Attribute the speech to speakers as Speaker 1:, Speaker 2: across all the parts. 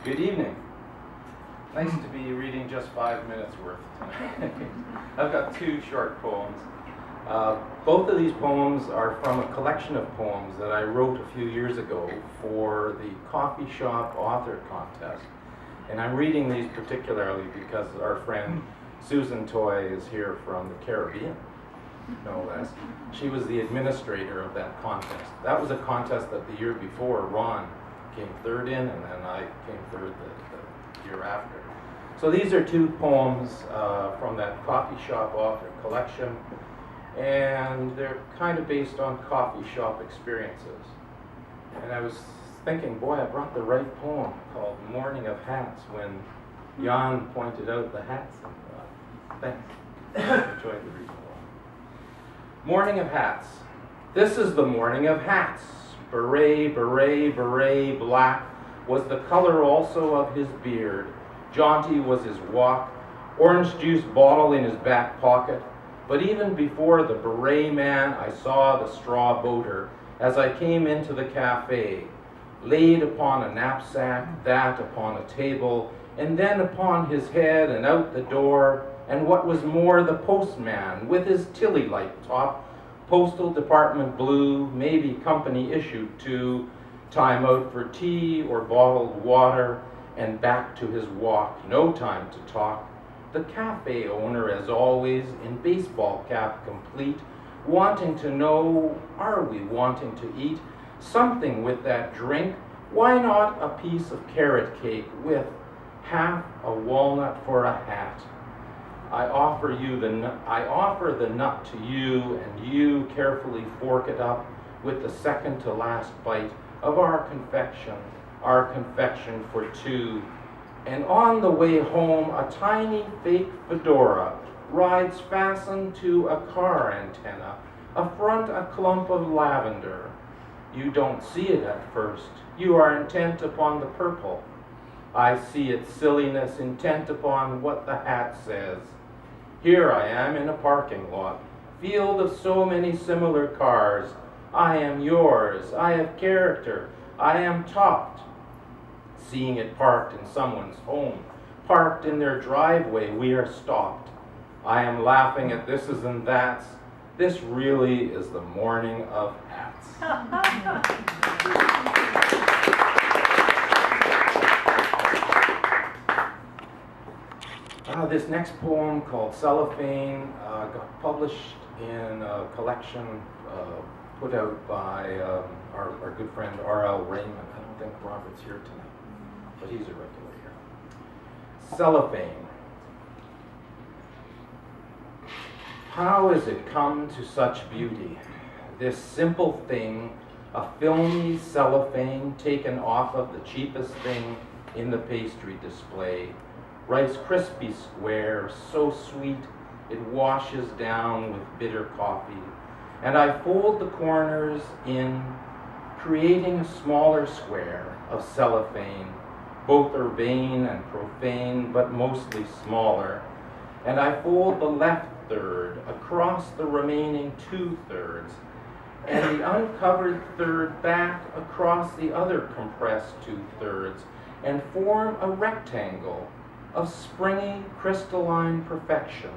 Speaker 1: Good evening. Nice to be reading just 5 minutes worth tonight. I've got two short poems. Both of these poems are from a collection of poems that I wrote a few years ago for the Coffee Shop Author Contest. And I'm reading these particularly because our friend Susan Toy is here from the Caribbean, no less. She was the administrator of that contest. That was a contest that the year before Ron came third in, and then I came third the year after. So these are two poems from that Coffee Shop Author collection, and they're kind of based on coffee shop experiences. And I was thinking, boy, I brought the right poem called Morning of Hats when Jan pointed out the hats. And, thanks. I enjoyed the reading. Morning of Hats. This is the morning of hats. Beret, beret, beret, black was the color also of his beard. Jaunty was his walk, orange juice bottle in his back pocket. But even before the beret man, I saw the straw boater as I came into the cafe, laid upon a knapsack, that upon a table, and then upon his head and out the door, and what was more, the postman with his tilly light top, postal department blue, maybe company issued too, time out for tea or bottled water, and back to his walk, no time to talk. The cafe owner, as always, in baseball cap complete, wanting to know, are we wanting to eat something with that drink? Why not a piece of carrot cake with half a walnut for a hat? I offer the nut to you, and you carefully fork it up with the second to last bite of our confection for two. And on the way home, a tiny fake fedora rides fastened to a car antenna, afront a clump of lavender. You don't see it at first. You are intent upon the purple. I see its silliness, intent upon what the hat says. Here I am in a parking lot, field of so many similar cars. I am yours. I have character. I am topped. Seeing it parked in someone's home, parked in their driveway, we are stopped. I am laughing at thises and that's. This really is the morning of hats. This next poem called Cellophane got published in a collection put out by our good friend R.L. Raymond. I don't think Robert's here tonight, but he's a regular here. Cellophane. How has it come to such beauty? This simple thing, a filmy cellophane taken off of the cheapest thing in the pastry display. Rice Krispie square, so sweet it washes down with bitter coffee. And I fold the corners in, creating a smaller square of cellophane, both urbane and profane, but mostly smaller. And I fold the left third across the remaining 2/3, and the uncovered third back across the other compressed 2/3, and form a rectangle of springy crystalline perfection,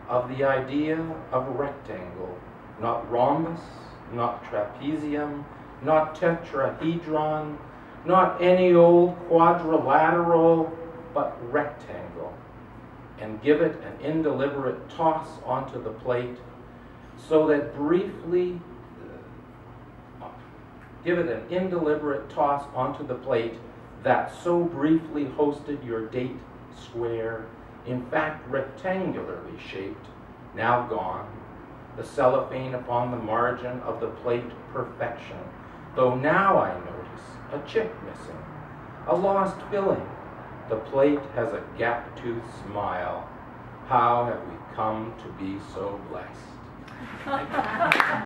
Speaker 1: of the idea of a rectangle, not rhombus, not trapezium, not tetrahedron, not any old quadrilateral, but rectangle, and give it an indeliberate toss onto the plate, so that briefly, that so briefly hosted your date square, in fact rectangularly shaped, now gone, the cellophane upon the margin of the plate perfection, though now I notice a chip missing, a lost filling. The plate has a gap-toothed smile. How have we come to be so blessed?